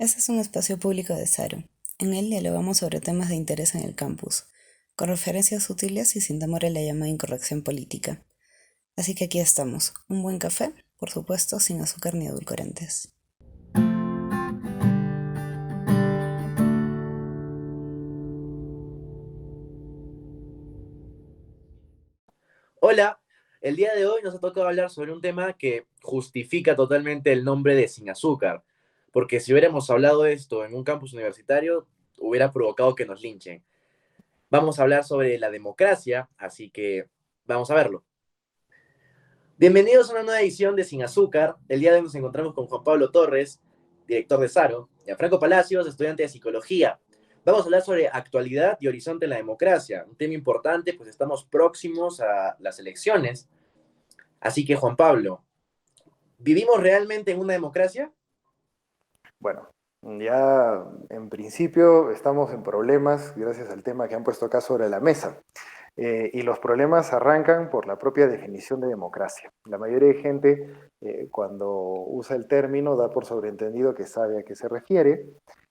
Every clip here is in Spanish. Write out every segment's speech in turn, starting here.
Este es un espacio público de Saro. En él dialogamos sobre temas de interés en el campus, con referencias útiles y sin temor a la llamada incorrección política. Así que aquí estamos, un buen café, por supuesto, sin azúcar ni edulcorantes. Hola, el día de hoy nos ha tocado hablar sobre un tema que justifica totalmente el nombre de Sin Azúcar, porque si hubiéramos hablado de esto en un campus universitario, hubiera provocado que nos linchen. Vamos a hablar sobre la democracia, así que vamos a verlo. Bienvenidos a una nueva edición de Sin Azúcar. El día de hoy nos encontramos con Juan Pablo Torres, director de Saro, y a Franco Palacios, estudiante de Psicología. Vamos a hablar sobre actualidad y horizonte en la democracia, un tema importante, pues estamos próximos a las elecciones. Así que, Juan Pablo, ¿vivimos realmente en una democracia? Bueno, ya en principio estamos en problemas gracias al tema que han puesto acá sobre la mesa. Y los problemas arrancan por la propia definición de democracia. La mayoría de gente, cuando usa el término, da por sobreentendido que sabe a qué se refiere,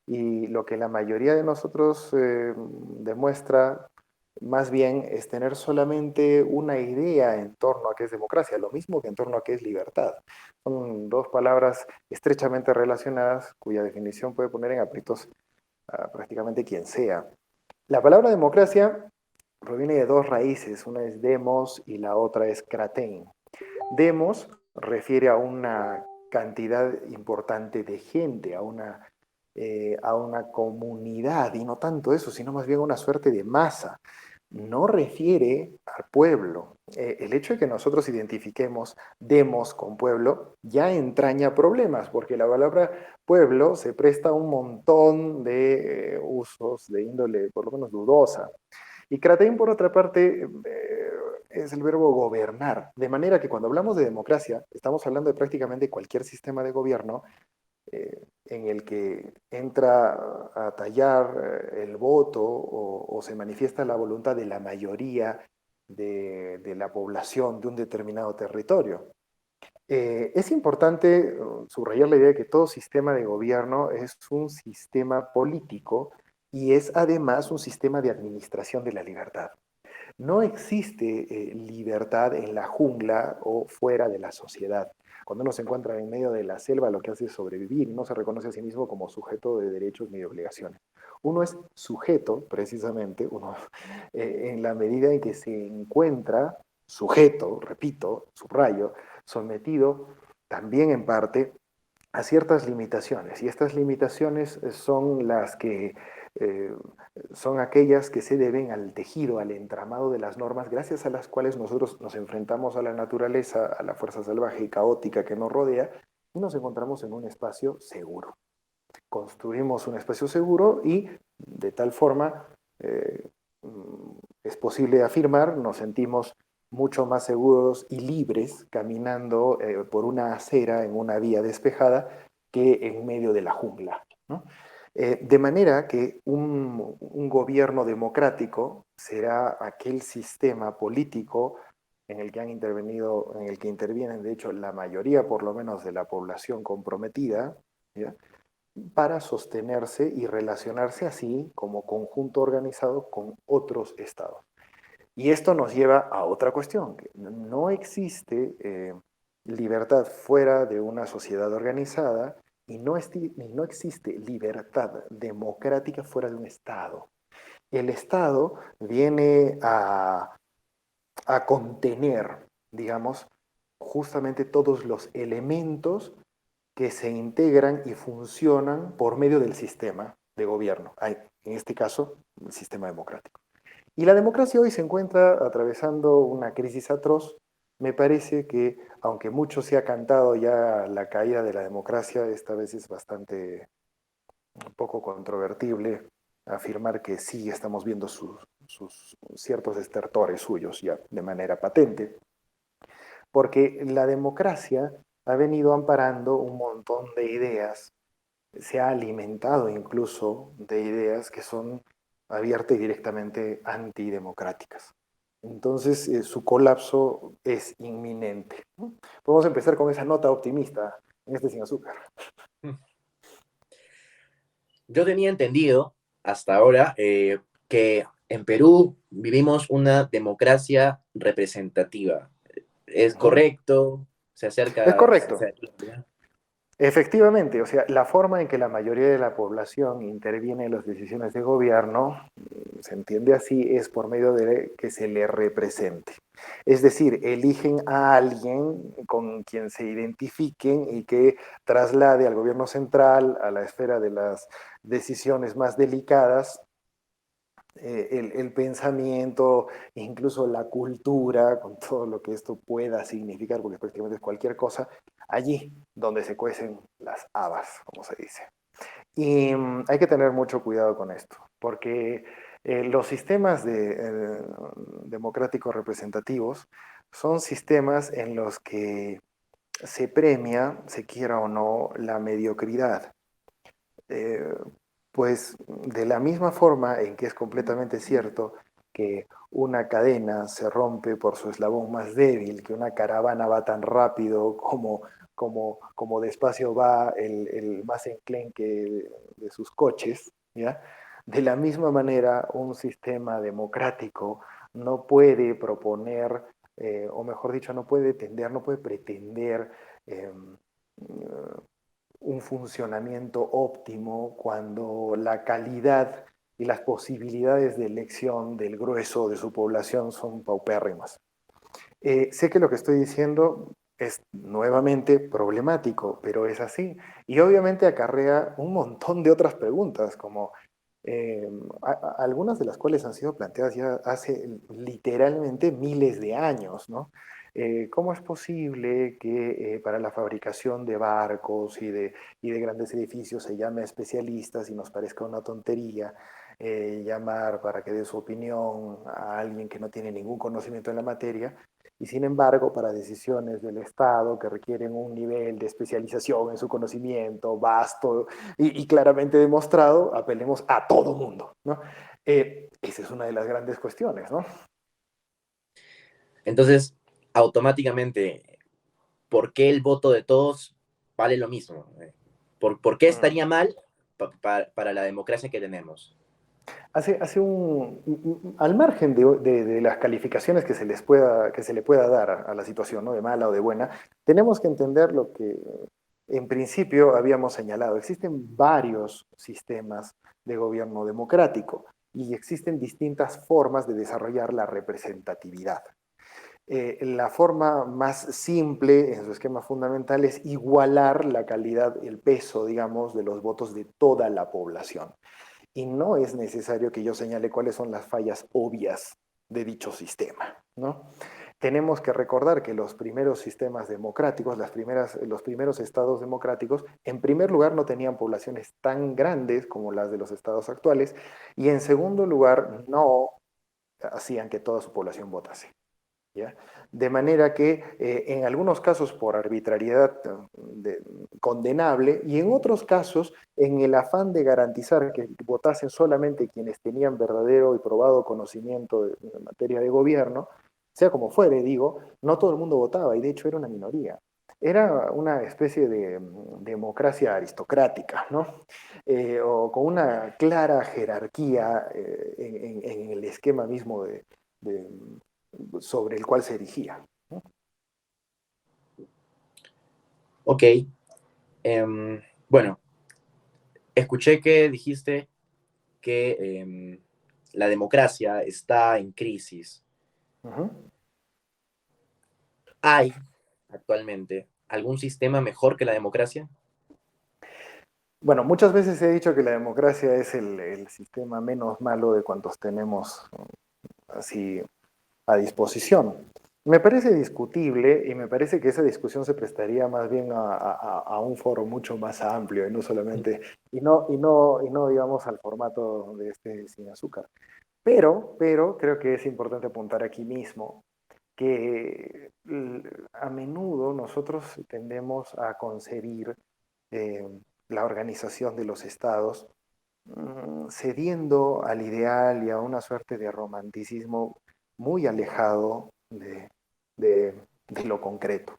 y lo que la mayoría de nosotros demuestra más bien es tener solamente una idea en torno a qué es democracia, lo mismo que en torno a qué es libertad. Son dos palabras estrechamente relacionadas cuya definición puede poner en aprietos a prácticamente quien sea. La palabra democracia proviene de dos raíces, una es demos y la otra es kratein. Demos refiere a una cantidad importante de gente, a una comunidad, y no tanto eso, sino más bien una suerte de masa. No refiere al pueblo. El hecho de que nosotros identifiquemos demos con pueblo ya entraña problemas, porque la palabra pueblo se presta a un montón de usos de índole por lo menos dudosa. Y Kratein, por otra parte, es el verbo gobernar. De manera que cuando hablamos de democracia, estamos hablando de prácticamente cualquier sistema de gobierno en el que entra a tallar el voto o se manifiesta la voluntad de la mayoría de la población de un determinado territorio. Es importante subrayar la idea de que todo sistema de gobierno es un sistema político y es además un sistema de administración de la libertad. No existe libertad en la jungla o fuera de la sociedad. Cuando uno se encuentra en medio de la selva, lo que hace es sobrevivir y no se reconoce a sí mismo como sujeto de derechos ni de obligaciones. Uno es sujeto, precisamente, en la medida en que se encuentra sujeto, repito, subrayo, sometido también en parte a ciertas limitaciones. Y estas limitaciones son las que eh, son aquellas que se deben al tejido, al entramado de las normas, gracias a las cuales nosotros nos enfrentamos a la naturaleza, a la fuerza salvaje y caótica que nos rodea, y nos encontramos en un espacio seguro. Construimos un espacio seguro y de tal forma eh, es posible afirmar, nos sentimos mucho más seguros y libres caminando por una acera en una vía despejada que en medio de la jungla, ¿no? De manera que un gobierno democrático será aquel sistema político en el que han intervenido, en el que intervienen, de hecho, la mayoría, por lo menos, de la población comprometida, ¿ya? Para sostenerse y relacionarse así como conjunto organizado con otros estados. Y esto nos lleva a otra cuestión, que no existe libertad fuera de una sociedad organizada y no existe libertad democrática fuera de un Estado. El Estado viene a contener, digamos, justamente todos los elementos que se integran y funcionan por medio del sistema de gobierno, en este caso, el sistema democrático. Y la democracia hoy se encuentra atravesando una crisis atroz. Me parece que, aunque mucho se ha cantado ya la caída de la democracia, esta vez es bastante un poco controvertible afirmar que sí estamos viendo sus ciertos estertores suyos ya de manera patente, porque la democracia ha venido amparando un montón de ideas, se ha alimentado incluso de ideas que son abiertas y directamente antidemocráticas. Entonces, su colapso es inminente, ¿no? Podemos empezar con esa nota optimista en este sin azúcar. Yo tenía entendido hasta ahora que en Perú vivimos una democracia representativa. ¿Es Ujú. correcto? ¿Se Es acerca? correcto. Efectivamente, o sea, la forma en que la mayoría de la población interviene en las decisiones de gobierno, se entiende así, es por medio de que se le represente. Es decir, eligen a alguien con quien se identifiquen y que traslade al gobierno central, a la esfera de las decisiones más delicadas, el pensamiento, incluso la cultura, con todo lo que esto pueda significar, porque prácticamente es cualquier cosa, allí donde se cuecen las habas, como se dice. Y hay que tener mucho cuidado con esto, porque los sistemas democráticos representativos son sistemas en los que se premia, se quiera o no, la mediocridad. Eh, pues de la misma forma en que es completamente cierto que una cadena se rompe por su eslabón más débil, que una caravana va tan rápido como despacio va el más enclenque de sus coches, ¿ya? De la misma manera, un sistema democrático no puede proponer, o mejor dicho, no puede tender, no puede pretender eh, un funcionamiento óptimo cuando la calidad y las posibilidades de elección del grueso de su población son paupérrimas. Sé que lo que estoy diciendo es nuevamente problemático, pero es así. Y obviamente acarrea un montón de otras preguntas, como eh, algunas de las cuales han sido planteadas ya hace literalmente miles de años, ¿no? ¿Cómo es posible que para la fabricación de barcos y de grandes edificios se llame a especialistas y nos parezca una tontería llamar para que dé su opinión a alguien que no tiene ningún conocimiento en la materia? Y sin embargo, para decisiones del Estado que requieren un nivel de especialización en su conocimiento vasto y claramente demostrado, apelemos a todo mundo, ¿no? Esa es una de las grandes cuestiones, ¿no? Entonces, automáticamente, ¿por qué el voto de todos vale lo mismo? ¿Por qué Mm. estaría mal para la democracia que tenemos? Hace al margen de las calificaciones que se le pueda dar a la situación, ¿no? De mala o de buena, tenemos que entender lo que en principio habíamos señalado. Existen varios sistemas de gobierno democrático y existen distintas formas de desarrollar la representatividad. La forma más simple en su esquema fundamental es igualar la calidad, el peso, digamos, de los votos de toda la población. Y no es necesario que yo señale cuáles son las fallas obvias de dicho sistema, ¿no? Tenemos que recordar que los primeros sistemas democráticos, los primeros estados democráticos, en primer lugar no tenían poblaciones tan grandes como las de los estados actuales, y en segundo lugar no hacían que toda su población votase. ¿Ya? De manera que en algunos casos por arbitrariedad condenable y en otros casos en el afán de garantizar que votasen solamente quienes tenían verdadero y probado conocimiento de materia de gobierno, sea como fuere, digo, no todo el mundo votaba y de hecho era una minoría. Era una especie de democracia aristocrática, ¿no? O con una clara jerarquía en el esquema mismo de sobre el cual se erigía. Ok, em, bueno, escuché que dijiste que la democracia está en crisis. Uh -huh. ¿Hay actualmente algún sistema mejor que la democracia? Bueno, muchas veces he dicho que la democracia es el sistema menos malo de cuantos tenemos así a disposición. Me parece discutible y me parece que esa discusión se prestaría más bien a un foro mucho más amplio y no solamente, y no digamos al formato de este sin azúcar. Pero creo que es importante apuntar aquí mismo que a menudo nosotros tendemos a concebir eh, la organización de los estados cediendo al ideal y a una suerte de romanticismo muy alejado de lo concreto.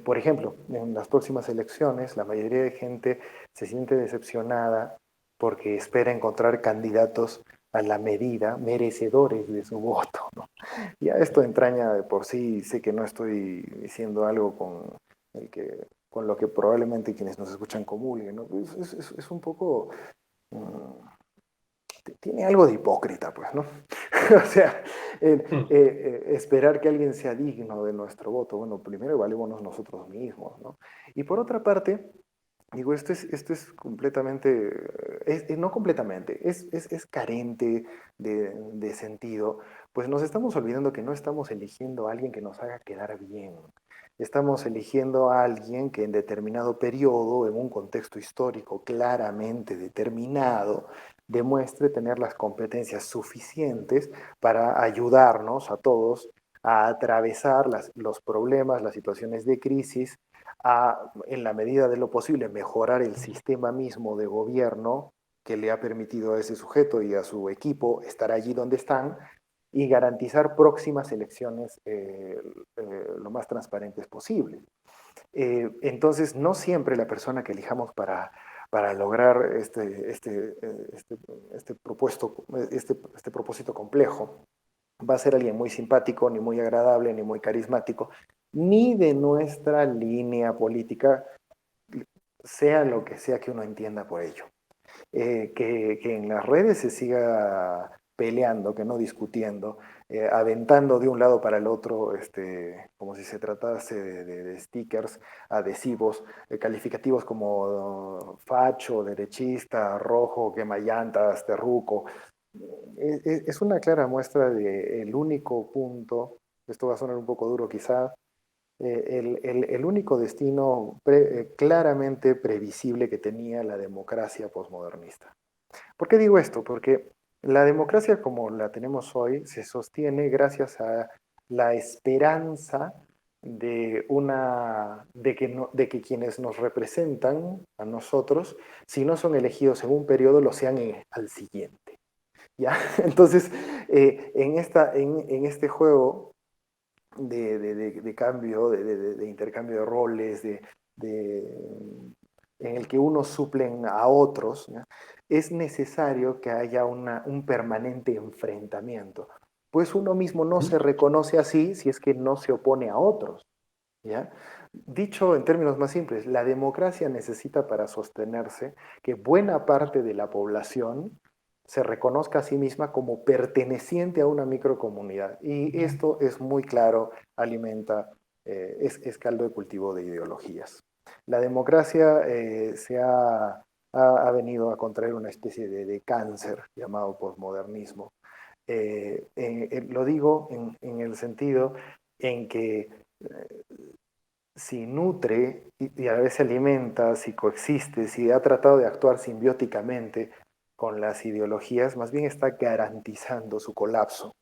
Por ejemplo, en las próximas elecciones, la mayoría de gente se siente decepcionada porque espera encontrar candidatos a la medida, merecedores de su voto, ¿no? Ya esto entraña de por sí, sé que no estoy diciendo algo con lo que probablemente quienes nos escuchan comulguen, ¿no? Es un poco, tiene algo de hipócrita, pues, ¿no? O sea, esperar que alguien sea digno de nuestro voto. Bueno, primero evaluémonos nosotros mismos, ¿no? Y por otra parte, digo, esto es completamente, no completamente, es carente de sentido, pues nos estamos olvidando que no estamos eligiendo a alguien que nos haga quedar bien. Estamos eligiendo a alguien que en determinado periodo, en un contexto histórico claramente determinado, demuestre tener las competencias suficientes para ayudarnos a todos a atravesar los problemas, las situaciones de crisis, en la medida de lo posible, mejorar el sistema mismo de gobierno que le ha permitido a ese sujeto y a su equipo estar allí donde están y garantizar próximas elecciones lo más transparentes posible. Entonces, no siempre la persona que elijamos para lograr este propósito complejo va a ser alguien muy simpático, ni muy agradable, ni muy carismático, ni de nuestra línea política, sea lo que sea que uno entienda por ello. Que en las redes se siga peleando, que no discutiendo, aventando de un lado para el otro, como si se tratase de stickers adhesivos, calificativos como facho, derechista, rojo, quemallantas, terruco. Es una clara muestra de el único punto, esto va a sonar un poco duro quizá, el único destino claramente previsible que tenía la democracia posmodernista. ¿Por qué digo esto? Porque la democracia como la tenemos hoy se sostiene gracias a la esperanza de que quienes nos representan a nosotros, si no son elegidos en un periodo, lo sean al siguiente. ¿Ya? Entonces, en este juego de cambio, de intercambio de roles, en el que unos suplen a otros, ¿ya? Es necesario que haya un permanente enfrentamiento, pues uno mismo no se reconoce así si es que no se opone a otros, ¿ya? Dicho en términos más simples, la democracia necesita para sostenerse que buena parte de la población se reconozca a sí misma como perteneciente a una microcomunidad. Y esto es muy claro, alimenta, es caldo de cultivo de ideologías. La democracia ha venido a contraer una especie de cáncer llamado posmodernismo. Lo digo en el sentido en que si nutre y a veces alimenta, si coexiste, si ha tratado de actuar simbióticamente con las ideologías, más bien está garantizando su colapso.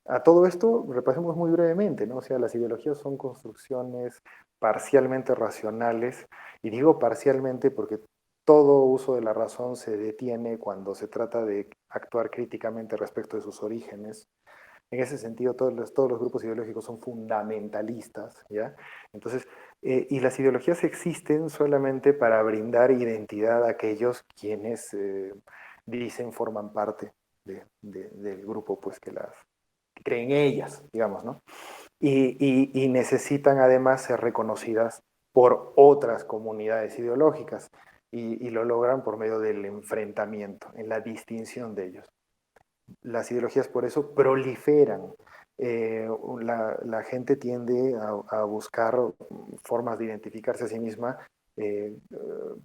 A todo esto, repasemos muy brevemente, ¿no? O sea, las ideologías son construcciones parcialmente racionales, y digo parcialmente porque todo uso de la razón se detiene cuando se trata de actuar críticamente respecto de sus orígenes. En ese sentido, todos los grupos ideológicos son fundamentalistas, ¿ya? Entonces, y las ideologías existen solamente para brindar identidad a aquellos quienes dicen forman parte del grupo, pues que creen ellas, digamos, ¿no? Y necesitan además ser reconocidas por otras comunidades ideológicas y lo logran por medio del enfrentamiento, en la distinción de ellos. Las ideologías por eso proliferan. La gente tiende a buscar formas de identificarse a sí misma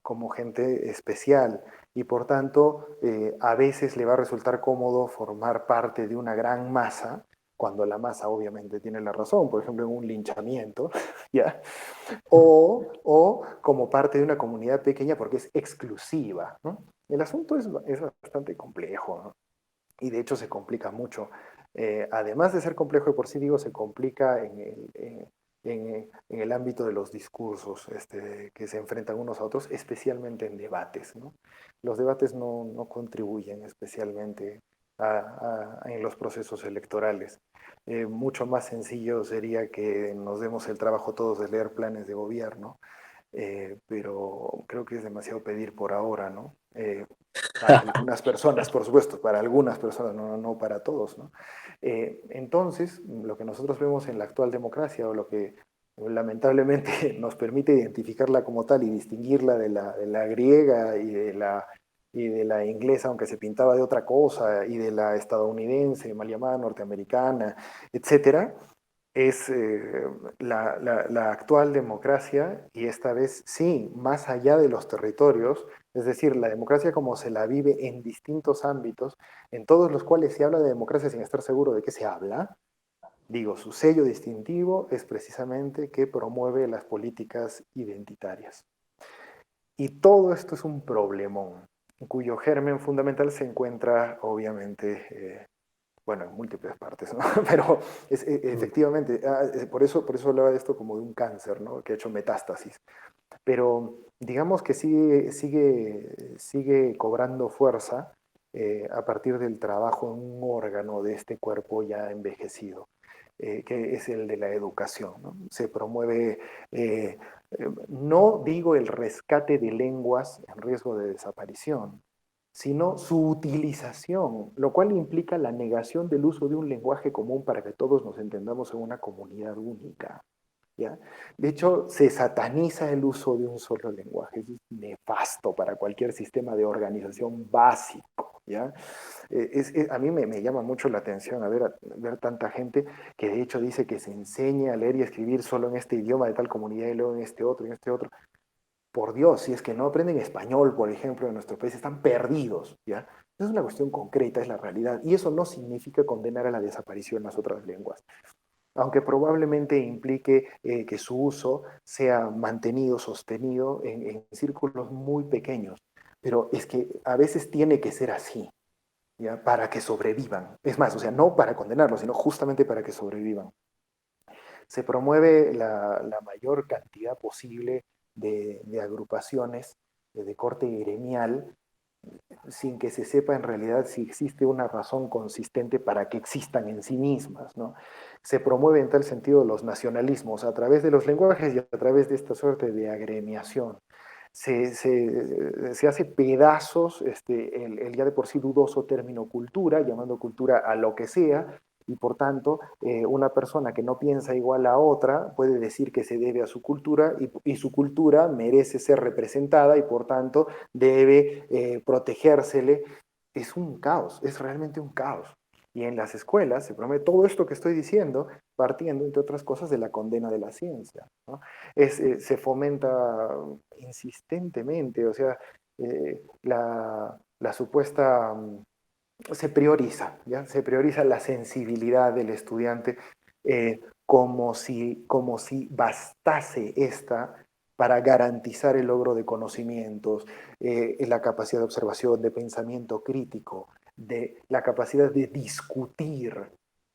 como gente especial y por tanto a veces le va a resultar cómodo formar parte de una gran masa cuando la masa obviamente tiene la razón, por ejemplo en un linchamiento, ¿ya? O como parte de una comunidad pequeña porque es exclusiva, ¿no? El asunto es bastante complejo, ¿no? Y de hecho se complica mucho. Además de ser complejo de por sí, digo, se complica en el ámbito de los discursos que se enfrentan unos a otros, especialmente en debates, ¿no? Los debates no contribuyen especialmente en los procesos electorales. Mucho más sencillo sería que nos demos el trabajo todos de leer planes de gobierno, pero creo que es demasiado pedir por ahora, ¿no? Para algunas personas, por supuesto, para algunas personas, no para todos, ¿no? Entonces, lo que nosotros vemos en la actual democracia, o lo que lamentablemente nos permite identificarla como tal y distinguirla de la griega y de la inglesa, aunque se pintaba de otra cosa, y de la estadounidense, mal llamada norteamericana, etcétera, es la actual democracia, y esta vez sí, más allá de los territorios, es decir, la democracia como se la vive en distintos ámbitos, en todos los cuales se habla de democracia sin estar seguro de qué se habla. Digo, su sello distintivo es precisamente que promueve las políticas identitarias. Y todo esto es un problemón, cuyo germen fundamental se encuentra, obviamente, bueno, en múltiples partes, ¿no? Pero efectivamente, por eso hablaba de esto como de un cáncer, ¿no? Que ha hecho metástasis. Pero digamos que sigue cobrando fuerza a partir del trabajo en un órgano de este cuerpo ya envejecido, que es el de la educación, ¿no? Se promueve, no digo el rescate de lenguas en riesgo de desaparición, sino su utilización, lo cual implica la negación del uso de un lenguaje común para que todos nos entendamos en una comunidad única. ¿Ya? De hecho, se sataniza el uso de un solo lenguaje. Eso es nefasto para cualquier sistema de organización básico. ¿Ya? A mí me llama mucho la atención ver tanta gente que de hecho dice que se enseña a leer y escribir solo en este idioma de tal comunidad y luego en este otro, en este otro. Por Dios, si es que no aprenden español, por ejemplo, en nuestro país, están perdidos, ¿ya? Es una cuestión concreta, es la realidad. Y eso no significa condenar a la desaparición las otras lenguas, aunque probablemente implique que su uso sea mantenido, sostenido en círculos muy pequeños. Pero es que a veces tiene que ser así, ¿ya? Para que sobrevivan. Es más, o sea, no para condenarlos, sino justamente para que sobrevivan. Se promueve la mayor cantidad posible de agrupaciones de corte gremial sin que se sepa en realidad si existe una razón consistente para que existan en sí mismas, ¿no? Se promueve en tal sentido los nacionalismos a través de los lenguajes y a través de esta suerte de agremiación. Se hace pedazos el ya de por sí dudoso término cultura, llamando cultura a lo que sea, y por tanto una persona que no piensa igual a otra puede decir que se debe a su cultura, y su cultura merece ser representada y por tanto debe protegérsele. Es un caos, es realmente un caos. Y en las escuelas se promueve todo esto que estoy diciendo, partiendo, entre otras cosas, de la condena de la ciencia, ¿no? Se fomenta insistentemente, o sea, la supuesta, se prioriza, ¿ya? Se prioriza la sensibilidad del estudiante como si bastase esta para garantizar el logro de conocimientos, la capacidad de observación, de pensamiento crítico, de la capacidad de discutir,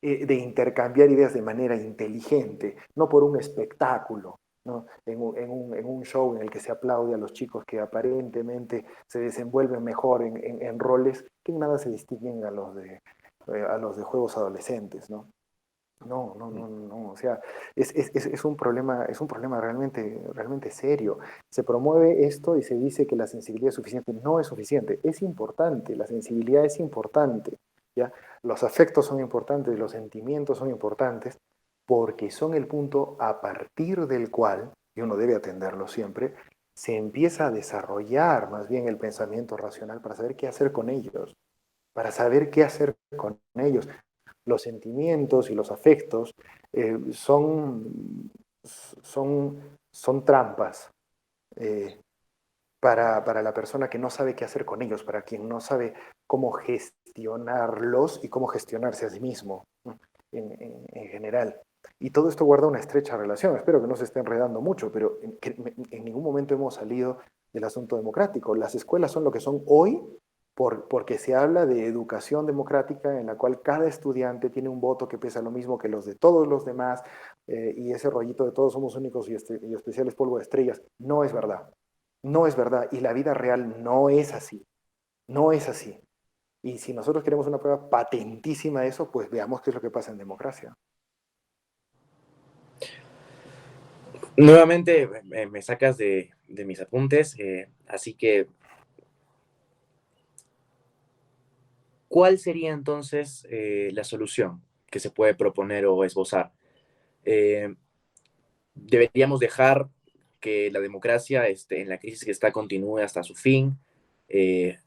de intercambiar ideas de manera inteligente, no por un espectáculo, ¿no? En un show en el que se aplaude a los chicos que aparentemente se desenvuelven mejor en roles que en nada se distinguen a los de juegos adolescentes, ¿no? No, o sea, es un problema realmente serio. Se promueve esto y se dice que la sensibilidad es suficiente. No es suficiente, es importante, la sensibilidad es importante, ¿ya? Los afectos son importantes, los sentimientos son importantes, porque son el punto a partir del cual, y uno debe atenderlo siempre, se empieza a desarrollar más bien el pensamiento racional para saber qué hacer con ellos, para saber qué hacer con ellos. Los sentimientos y los afectos eh, son, son trampas eh, para la persona que no sabe qué hacer con ellos, para quien no sabe cómo gestionarlos y cómo gestionarse a sí mismo, ¿no? En general. Y todo esto guarda una estrecha relación. Espero que no se esté enredando mucho, pero en ningún momento hemos salido del asunto democrático. Las escuelas son lo que son hoy porque se habla de educación democrática en la cual cada estudiante tiene un voto que pesa lo mismo que los de todos los demás, y ese rollito de todos somos únicos y especiales polvo de estrellas, no es verdad. No es verdad. Y la vida real no es así. No es así. Y si nosotros queremos una prueba patentísima de eso, pues veamos qué es lo que pasa en democracia. Nuevamente me sacas de mis apuntes, así que ¿Cuál sería entonces la solución que se puede proponer o esbozar? Eh, ¿Deberíamos dejar que la democracia en la crisis que está continúe hasta su fin?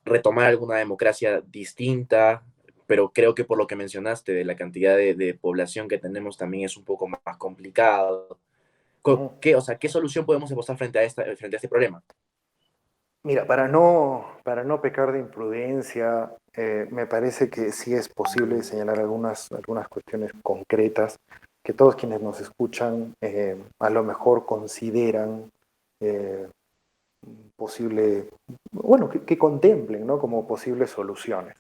¿Retomar alguna democracia distinta? Pero creo que por lo que mencionaste de la cantidad de población que tenemos también es un poco más complicado. Ujú. O sea, ¿qué solución podemos esbozar frente a este problema? Mira, para no pecar de imprudencia, me parece que sí es posible señalar algunas cuestiones concretas que todos quienes nos escuchan a lo mejor consideran eh, posible, bueno, que contemplen, ¿no? Como posibles soluciones.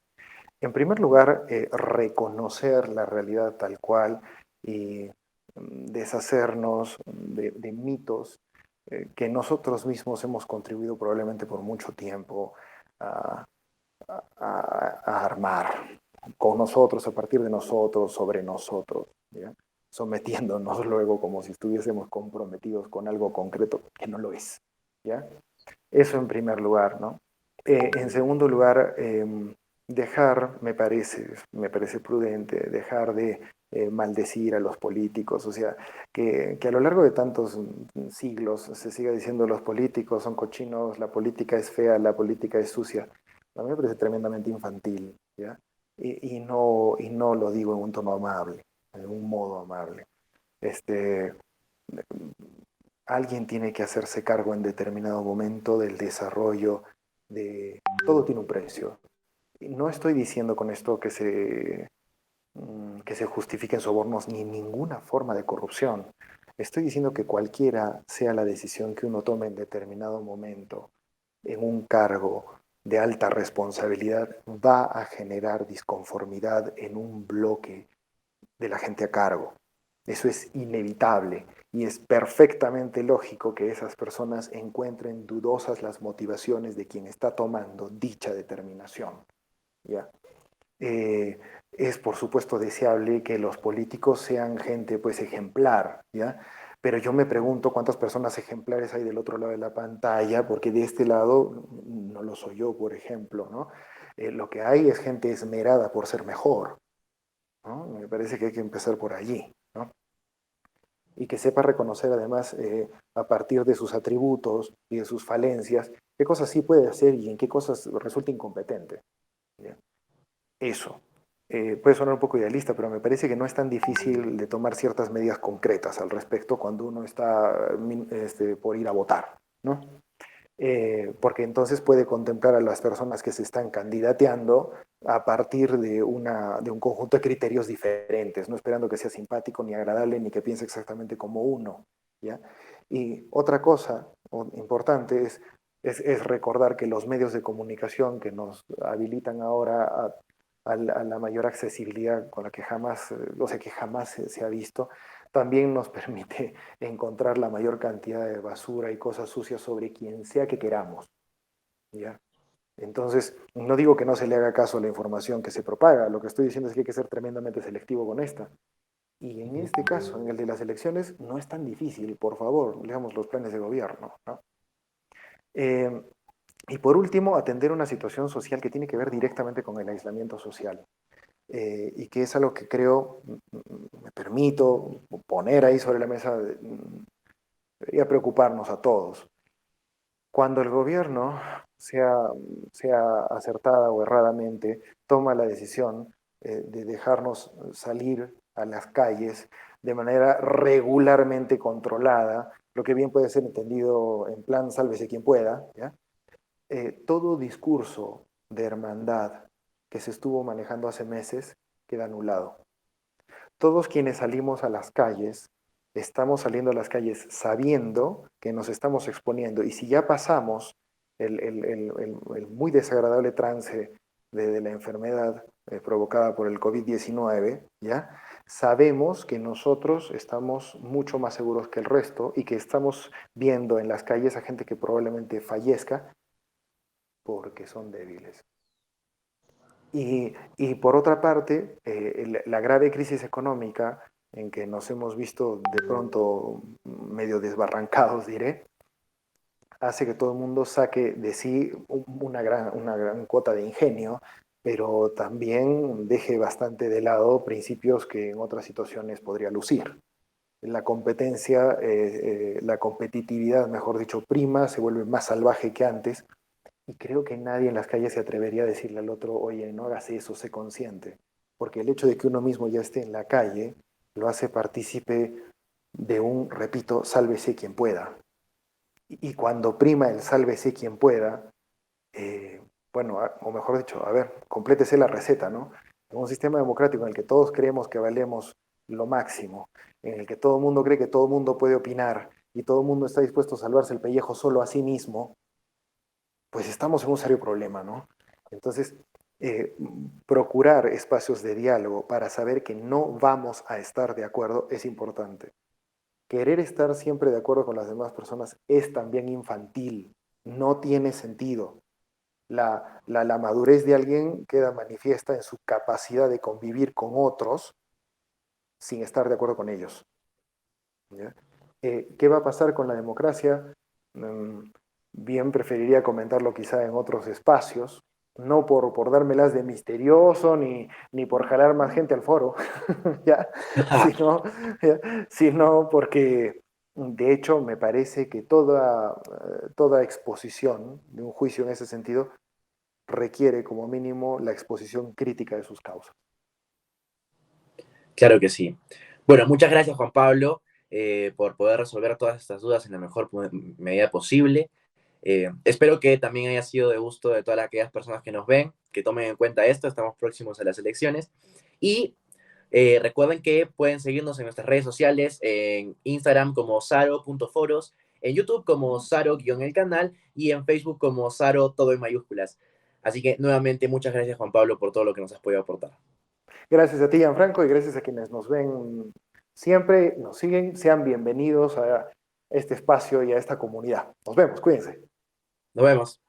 En primer lugar, reconocer la realidad tal cual y deshacernos de mitos que nosotros mismos hemos contribuido probablemente por mucho tiempo a, a armar con nosotros, a partir de nosotros, sobre nosotros, ¿ya? Sometiéndonos luego como si estuviésemos comprometidos con algo concreto que no lo es. ¿Ya? Eso en primer lugar, ¿no? En segundo lugar, me parece prudente, dejar de maldecir a los políticos, o sea, que a lo largo de tantos siglos se siga diciendo los políticos son cochinos, la política es fea, la política es sucia. A mí me parece tremendamente infantil, ¿ya? Y no lo digo en un tono amable, en un modo amable. Este, alguien tiene que hacerse cargo en determinado momento del desarrollo de... Todo tiene un precio. Y no estoy diciendo con esto que se justifiquen sobornos ni ninguna forma de corrupción. Estoy diciendo que cualquiera sea la decisión que uno tome en determinado momento, en un cargo de alta responsabilidad, va a generar disconformidad en un bloque de la gente a cargo. Eso es inevitable y es perfectamente lógico que esas personas encuentren dudosas las motivaciones de quien está tomando dicha determinación. ¿Ya? Eh, es por supuesto deseable que los políticos sean gente pues ejemplar, ¿ya? Pero yo me pregunto cuántas personas ejemplares hay del otro lado de la pantalla, porque de este lado no lo soy yo, por ejemplo, ¿no? Lo que hay es gente esmerada por ser mejor, ¿no? Me parece que hay que empezar por allí, ¿no? Y que sepa reconocer además a partir de sus atributos y de sus falencias, qué cosas sí puede hacer y en qué cosas resulta incompetente. ¿Ya? Eso. Puede sonar un poco idealista, pero me parece que no es tan difícil de tomar ciertas medidas concretas al respecto cuando uno está por ir a votar, ¿no? Porque entonces puede contemplar a las personas que se están candidateando a partir de un conjunto de criterios diferentes, no esperando que sea simpático ni agradable ni que piense exactamente como uno, ¿ya? Y otra cosa importante es recordar que los medios de comunicación que nos habilitan ahora a la mayor accesibilidad con la que jamás, o sea, que jamás se ha visto, también nos permite encontrar la mayor cantidad de basura y cosas sucias sobre quien sea que queramos, ¿ya? Entonces, no digo que no se le haga caso a la información que se propaga, lo que estoy diciendo es que hay que ser tremendamente selectivo con esta. Y en este caso, en el de las elecciones, no es tan difícil, por favor, leamos los planes de gobierno, ¿no? Eh, y por último, atender una situación social que tiene que ver directamente con el aislamiento social. Y que es algo que creo, me permito poner ahí sobre la mesa, debería preocuparnos a todos. Cuando el gobierno, sea acertada o erradamente, toma la decisión de dejarnos salir a las calles de manera regularmente controlada, lo que bien puede ser entendido en plan sálvese quien pueda, ¿ya? Todo discurso de hermandad que se estuvo manejando hace meses queda anulado. Todos quienes salimos a las calles, estamos saliendo a las calles sabiendo que nos estamos exponiendo y si ya pasamos el muy desagradable trance de la enfermedad provocada por el COVID-19, ¿ya? Sabemos que nosotros estamos mucho más seguros que el resto y que estamos viendo en las calles a gente que probablemente fallezca porque son débiles. Y por otra parte, la grave crisis económica en que nos hemos visto de pronto medio desbarrancados, diré, hace que todo el mundo saque de sí una gran cuota de ingenio pero también deje bastante de lado principios que en otras situaciones podría lucir. La competencia, la competitividad, mejor dicho, prima, se vuelve más salvaje que antes, y creo que nadie en las calles se atrevería a decirle al otro, oye, no hagas eso, sé consciente, porque el hecho de que uno mismo ya esté en la calle lo hace partícipe de un, repito, sálvese quien pueda. Y cuando prima el sálvese quien pueda, eh, bueno, o mejor dicho, a ver, complétese la receta, ¿no? En un sistema democrático en el que todos creemos que valemos lo máximo, en el que todo el mundo cree que todo el mundo puede opinar y todo el mundo está dispuesto a salvarse el pellejo solo a sí mismo, pues estamos en un serio problema, ¿no? Entonces, procurar espacios de diálogo para saber que no vamos a estar de acuerdo es importante. Querer estar siempre de acuerdo con las demás personas es también infantil, no tiene sentido. La madurez de alguien queda manifiesta en su capacidad de convivir con otros sin estar de acuerdo con ellos. ¿Ya? ¿Qué va a pasar con la democracia? Bien preferiría comentarlo quizá en otros espacios, no por dármelas de misterioso ni por jalar más gente al foro, ¿ya? Sino, ¿ya? Sino porque de hecho me parece que toda exposición de un juicio en ese sentido requiere como mínimo la exposición crítica de sus causas. Claro que sí. Bueno, muchas gracias Juan Pablo por poder resolver todas estas dudas en la mejor medida posible. Espero que también haya sido de gusto de todas aquellas personas que nos ven, que tomen en cuenta esto, estamos próximos a las elecciones. Y recuerden que pueden seguirnos en nuestras redes sociales, en Instagram como saro.foros, en YouTube como saro-el canal y en Facebook como saro todo en mayúsculas. Así que nuevamente muchas gracias Juan Pablo por todo lo que nos has podido aportar. Gracias a ti, Gianfranco, y gracias a quienes nos ven siempre, nos siguen, sean bienvenidos a este espacio y a esta comunidad. Nos vemos, cuídense. Nos vemos.